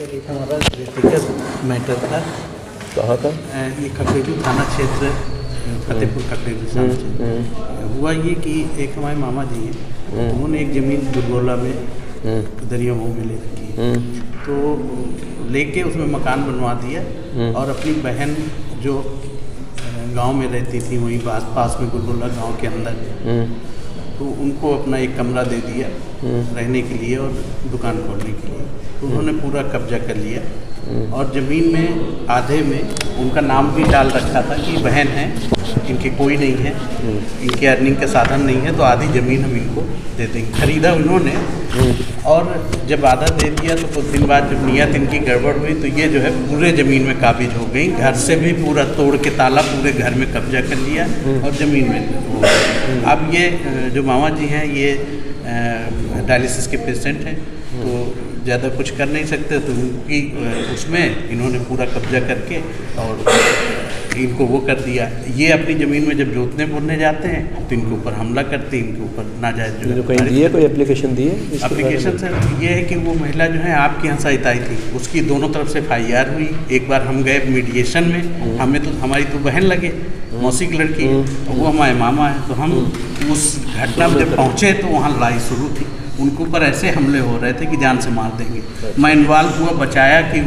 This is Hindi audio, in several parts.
सर एक हमारा व्यक्तिगत मैटर था। कहाँ का? ये खकड़ेलू थाना क्षेत्र, फतेहपुर खकड़ेलू थाना क्षेत्र। हुआ ये कि एक हमारे मामा जी हैं, उन्होंने एक ज़मीन दुर्गोला में दरिया मुँह में ले रखी है, तो लेके उसमें मकान बनवा दिया और अपनी बहन जो गांव में रहती थी वहीं पास में गुलगोला गांव के अंदर, तो उनको अपना एक कमरा दे दिया रहने के लिए और दुकान खोलने के लिए। तो उन्होंने पूरा कब्जा कर लिया और ज़मीन में आधे में उनका नाम भी डाल रखा था कि बहन है, इनके कोई नहीं है, इनके अर्निंग के साधन नहीं है, तो आधी ज़मीन हम इनको दे देंगे। खरीदा उन्होंने और जब आधा दे दिया तो कुछ दिन बाद जब नियत इनकी गड़बड़ हुई तो ये जो है पूरे ज़मीन में काबिज हो गई। घर से भी पूरा तोड़ के ताला पूरे घर में कब्जा कर लिया और ज़मीन में हो गई। अब ये जो मामा जी हैं ये डायलिसिस के पेशेंट हैं, तो ज़्यादा कुछ कर नहीं सकते, तो उनकी उसमें इन्होंने पूरा कब्जा करके और इनको वो कर दिया। ये अपनी ज़मीन में जब जोतने बोलने जाते हैं तो इनके ऊपर हमला करते हैं, इनके ऊपर नाजायज़ जो कहीं दी है, कोई एप्लीकेशन दी है? एप्लीकेशन सर ये है कि वो महिला जो है आपके यहाँ साइट आई थी, उसकी दोनों तरफ से FIR हुई। एक बार हम गए मीडिएशन में, हमें तो हमारी तो बहन लगे, मौसी की लड़की, वो हमारे मामा है, तो हम उस घटना में जब पहुँचे तो वहाँ लड़ाई शुरू थी। उनके ऊपर ऐसे हमले हो रहे थे कि जान से मार देंगे। मैं इन्वॉल्व हुआ, बचाया कि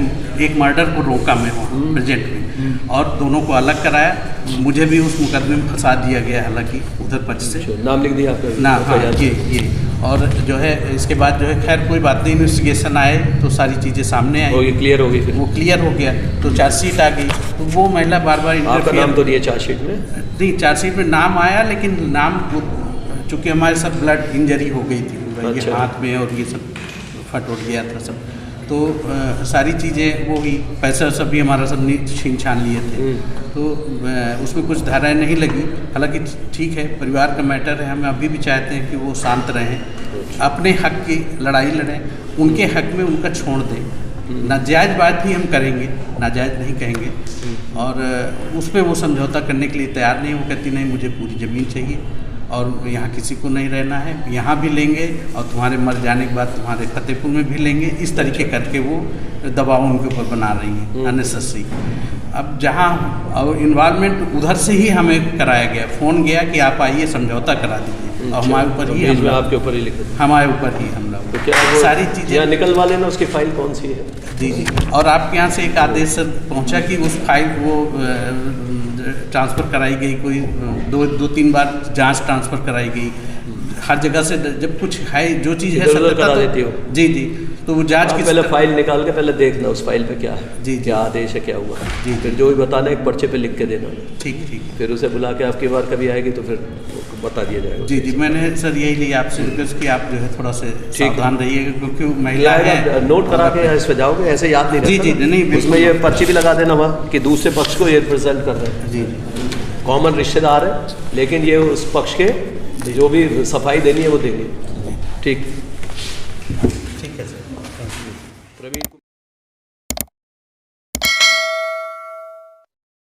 एक मर्डर को रोका मैं वहाँ प्रेजेंट में और दोनों को अलग कराया। मुझे भी उस मुकदमे में फंसा दिया गया, हालांकि उधर पक्ष से नाम लिख दिया आपका ना। हाँ ये और जो है इसके बाद जो है खैर कोई बात नहीं, इन्वेस्टिगेशन आए तो सारी चीज़ें सामने आई, क्लियर हो गई, फिर वो क्लियर हो गया तो चार्जशीट आ गई। तो वो महिला बार बार आपका नाम तो नहीं है चार्जशीट में? नहीं, चार्जशीट में नाम आया, लेकिन नाम चूँकि हमारे सब ब्लड इंजरी हो गई थी, ये हाथ में और ये सब फट उठ गया था सब, तो सारी चीज़ें वो ही पैसा सब भी हमारा सब छीन छान लिए थे, तो उसमें कुछ धाराएं नहीं लगी। हालांकि ठीक है, परिवार का मैटर है, हम अभी भी चाहते हैं कि वो शांत रहें, अपने हक की लड़ाई लड़ें, उनके हक में उनका छोड़ दें। नाजायज़ बात भी हम करेंगे, नाजायज़ नहीं कहेंगे, और उस पर वो समझौता करने के लिए तैयार नहीं। वो कहती नहीं, मुझे पूरी ज़मीन चाहिए और यहाँ किसी को नहीं रहना है, यहाँ भी लेंगे और तुम्हारे मर जाने के बाद तुम्हारे फतेहपुर में भी लेंगे। इस तरीके करके वो दबाव उनके ऊपर बना रही हैं अननेसेसरी। अब जहाँ और इन्वॉल्वमेंट उधर से ही हमें कराया गया, फ़ोन गया कि आप आइए समझौता करा दीजिए, और हमारे ऊपर ही हमला, आपके ऊपर ही लिखा, हमारे ऊपर ही हमला। तो क्या सारी चीज़ें निकलवा लेना, उसकी फाइल कौन सी है? जी जी, और आपके यहाँ से एक आदेश पहुँचा कि उस फाइल वो ट्रांसफ़र कराई गई, कोई दो तीन बार जांच ट्रांसफ़र कराई गई हर जगह से। जब कुछ है जो चीज़ है सब करा देती हो? जी जी, तो वो जांच की पहले फाइल निकाल के पहले देखना उस फाइल पे क्या है, जी क्या आदेश है, क्या हुआ जी, फिर जो भी बताना एक पर्चे पे लिख के देना। ठीक ठीक, फिर उसे बुला के आपकी बार कभी आएगी तो फिर बता दिया जाएगा। जी जी, मैंने सर यही लिया आपसे रिक्वेस्ट कि आप जो है थोड़ा से सावधान रहिएगा, क्योंकि महिला है। नोट करा के इस पे जाओगे, ऐसे याद नहीं रहता। जी जी नहीं, उसमें ये पर्ची भी लगा देना वहाँ कि दूसरे पक्ष को ये रिप्रेजेंट कर रहे हैं। जी, कॉमन रिश्तेदार है, लेकिन ये उस पक्ष के जो भी सफाई देनी है वो देंगे। ठीक।